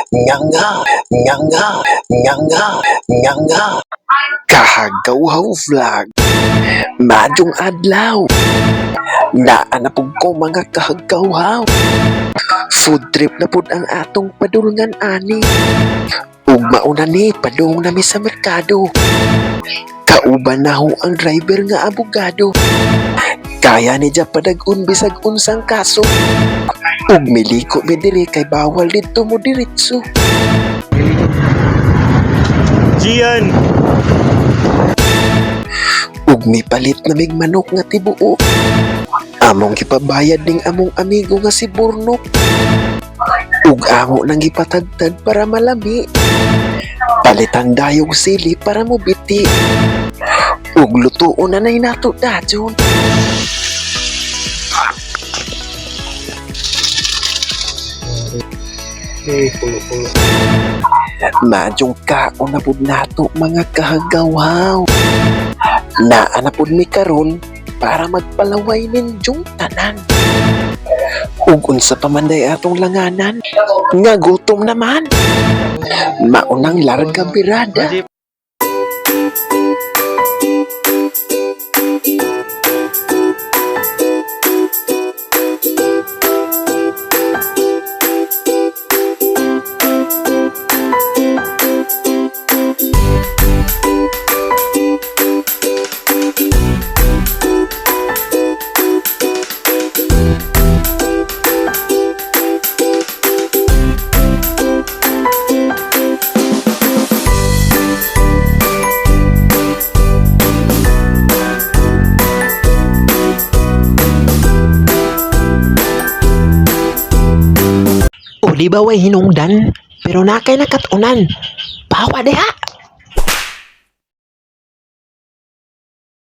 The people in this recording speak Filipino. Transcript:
nga nga, nga nga, nga nga, nga nga. Kahagaw-haw vlog. Madong adlaw. Naanapog ko mga kahagaw-haw. Food trip na pud ang atong padulngan ani. Ug mauna ni padung nami sa merkado. Kauban na ho ang driver nga abogado. Kaya ni padag-un bisag unsang kaso. Ug miliko mi diri kay bawal didto mo diretso. Gian! Ug mipalit na mig manok nga tibuo. Among gipabayad ning among amigo nga si Burnok. Ug amo nang gipatagtad para malami. Palitang dayog sili para mo biti. Ug lutuon na nay nato dajon. Pulo-pulo. Madyong kaon na pud nato mga kahagaw-haw. Naa na pud mi karon para magpalaway ninyong tanan. Ug unsa pa man day atong langanan, nga gutom naman. Maunang larga birada. O di ba way hinungdan? Pero nakay nakatunan. Bawa deha.